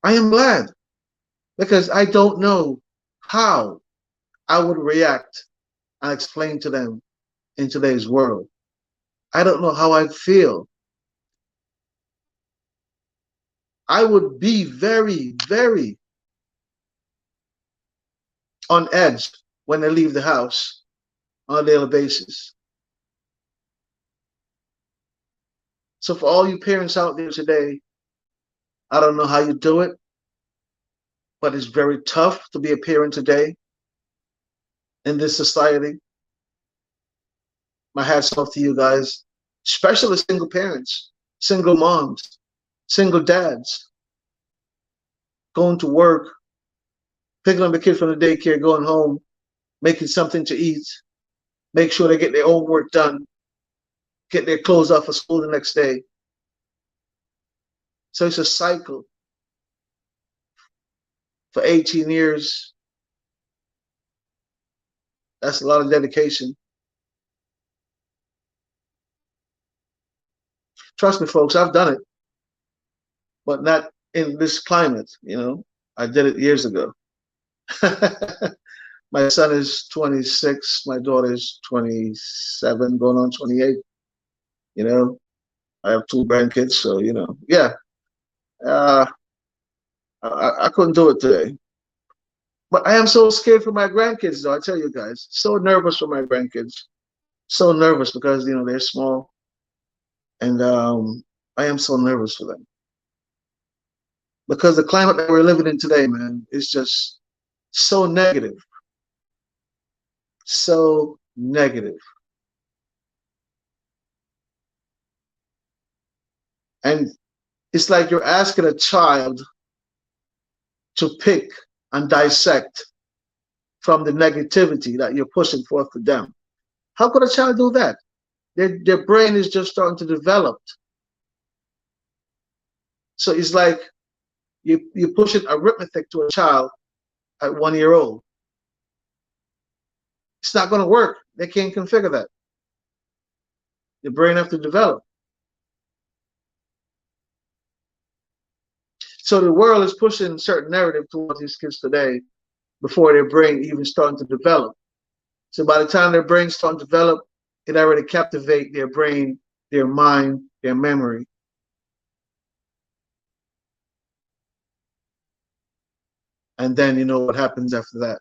Speaker 1: I am glad, because I don't know how I would react and explain to them in today's world. I don't know how I'd feel. I would be very, very on edge when they leave the house on a daily basis. So for all you parents out there today, I don't know how you do it, but it's very tough to be a parent today in this society. My hat's off to you guys, especially single parents, single moms, single dads, going to work, picking up the kids from the daycare, going home, making something to eat, make sure they get their own work done, get their clothes off for school the next day. So it's a cycle. For 18 years, that's a lot of dedication. Trust me, folks, I've done it, but not in this climate. I did it years ago. My son is 26, my daughter is 27, going on 28. I have 2 grandkids, so yeah. I couldn't do it today. But I am so scared for my grandkids, though. I tell you guys, so nervous for my grandkids, so nervous because they're small, and I am so nervous for them because the climate that we're living in today, man, is just so negative, so negative. And it's like you're asking a child to pick and dissect from the negativity that you're pushing forth to them. How could a child do that? Their brain is just starting to develop. So it's like you're pushing arithmetic to a child at 1 year old. It's not going to work. They can't configure that. The brain has to develop. So the world is pushing certain narrative towards these kids today before their brain even starting to develop. So by the time their brains start to develop, it already captivate their brain, their mind, their memory. And then you know what happens after that.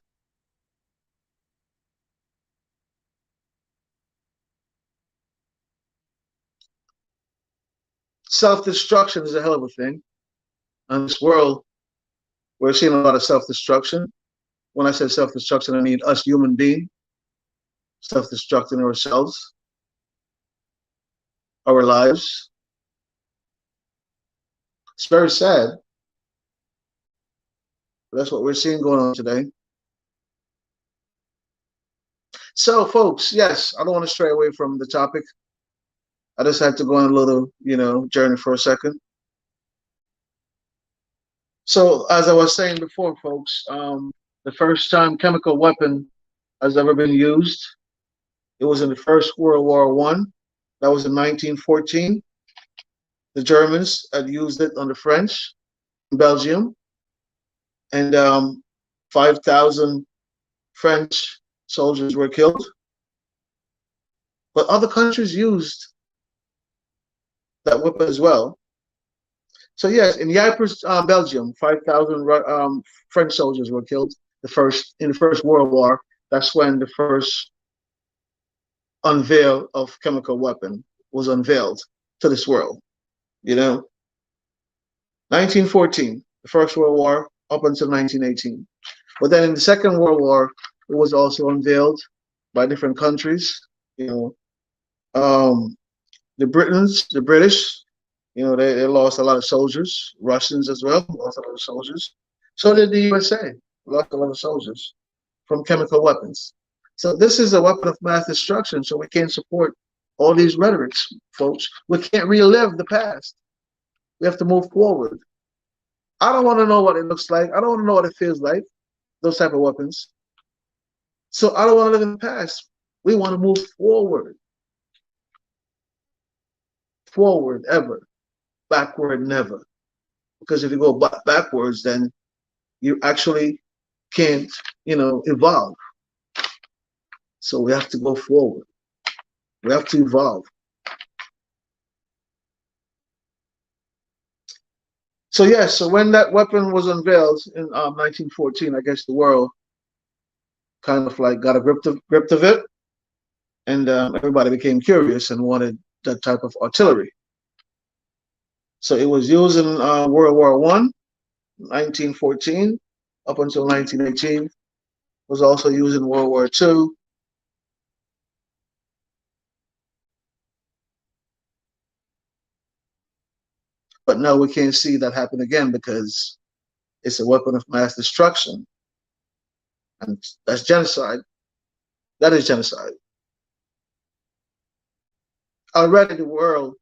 Speaker 1: Self-destruction is a hell of a thing. In this world, we're seeing a lot of self-destruction. When I say self-destruction, I mean us human beings self-destructing ourselves, our lives. It's very sad. That's what we're seeing going on today. So, folks, yes, I don't want to stray away from the topic. I just had to go on a little, journey for a second. So, as I was saying before, folks, the first time chemical weapon has ever been used, it was in the First World War One. That was in 1914. The Germans had used it on the French in Belgium, and 5,000 French soldiers were killed. But other countries used that weapon as well. So yes, in Ypres, Belgium, 5,000 French soldiers were killed. In the First World War. That's when the first unveil of chemical weapon was unveiled to this world. 1914, the First World War, up until 1918. But then in the Second World War, it was also unveiled by different countries. The British, they lost a lot of soldiers. Russians as well lost a lot of soldiers. So did the USA, lost a lot of soldiers from chemical weapons. So this is a weapon of mass destruction. So we can't support all these rhetorics, folks. We can't relive the past. We have to move forward. I don't want to know what it looks like. I don't want to know what it feels like, those type of weapons. So I don't want to live in the past. We want to move forward. Forward ever. Backward never. Because if you go backwards, then you actually can't, evolve. So we have to go forward. We have to evolve. So yes, so when that weapon was unveiled in 1914, I guess the world kind of like got a grip of it, and everybody became curious and wanted that type of artillery. So it was used in World War I, 1914, up until 1918. It was also used in World War II. But no, we can't see that happen again because it's a weapon of mass destruction. And that's genocide. That is genocide. Already the world,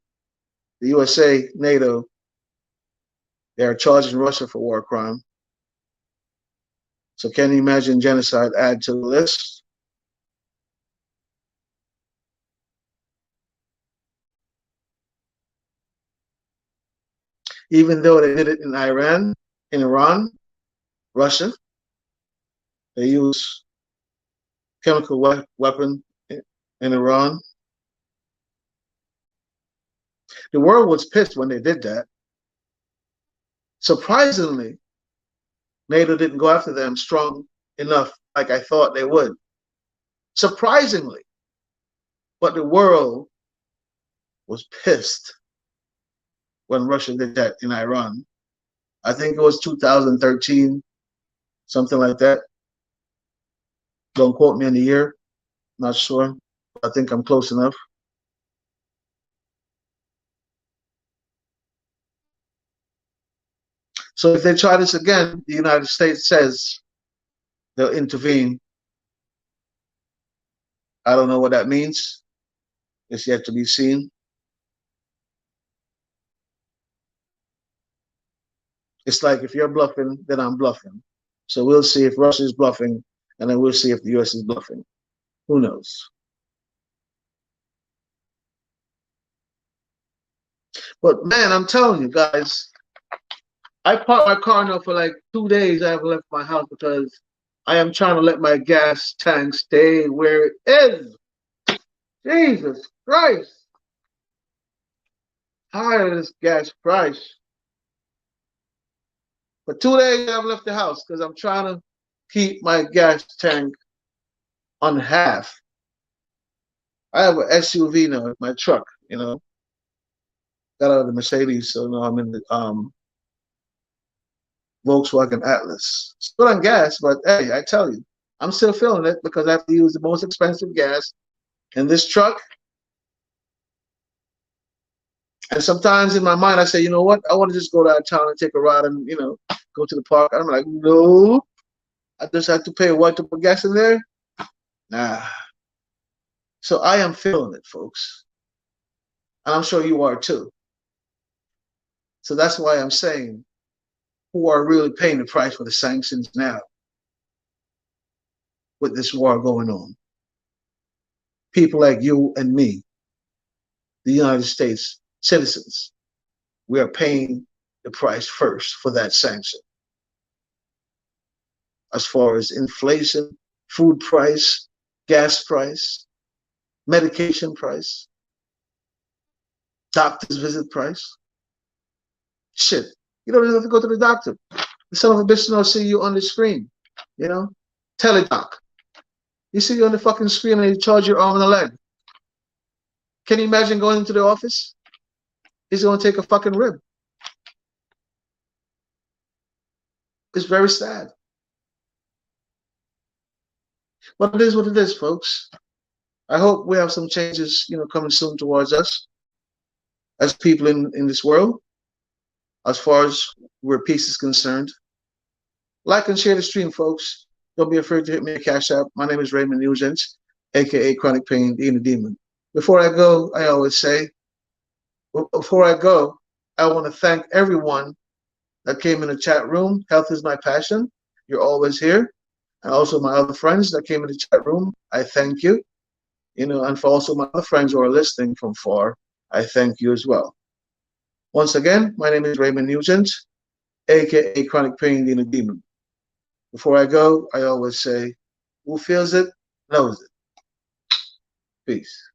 Speaker 1: the USA, NATO, they are charging Russia for war crime. So can you imagine genocide add to the list? Even though they did it in Iran, in Iran, Russia, they use chemical weapon in Iran. The world was pissed when they did that. Surprisingly, NATO didn't go after them strong enough like I thought they would. Surprisingly. But the world was pissed when Russia did that in Iran. I think it was 2013, something like that. Don't quote me on the year. Not sure. I think I'm close enough. So if they try this again, the United States says they'll intervene. I don't know what that means. It's yet to be seen. It's like if you're bluffing, then I'm bluffing. So we'll see if Russia is bluffing, and then we'll see if the US is bluffing. Who knows? But man, I'm telling you guys, I parked my car now for like 2 days. I haven't left my house because I am trying to let my gas tank stay where it is. Jesus Christ. Higher this gas price. For 2 days, I've left the house because I'm trying to keep my gas tank on half. I have an SUV now, my truck, Got out of the Mercedes, so now I'm in the Volkswagen Atlas. Still on gas, but hey, I tell you, I'm still feeling it because I have to use the most expensive gas in this truck. And sometimes in my mind, I say, you know what? I want to just go downtown and take a ride and, go to the park. I'm like, no, I just have to pay what to put gas in there? Nah. So I am feeling it, folks. And I'm sure you are too. So that's why I'm saying, who are really paying the price for the sanctions now with this war going on? People like you and me, the United States citizens, we are paying the price first for that sanction. As far as inflation, food price, gas price, medication price, doctor's visit price. Shit, you don't even have to go to the doctor. The son of a bitch will see you on the screen, teledoc. You see you on the fucking screen and they charge your arm and a leg. Can you imagine going into the office? He's going to take a fucking rib. It's very sad. But it is what it is, folks. I hope we have some changes, coming soon towards us as people in this world, as far as where peace is concerned. Like and share the stream, folks. Don't be afraid to hit me a cash app. My name is Raymond Nugent, aka Chronic Pain, the Inner Demon. Before I go, I always say, I want to thank everyone that came in the chat room. Health is my passion. You're always here. And also my other friends that came in the chat room, I thank you. And for also my other friends who are listening from far, I thank you as well. Once again, my name is Raymond Nugent, aka Chronic Pain, the Inner Demon. Before I go, I always say, who feels it, knows it. Peace.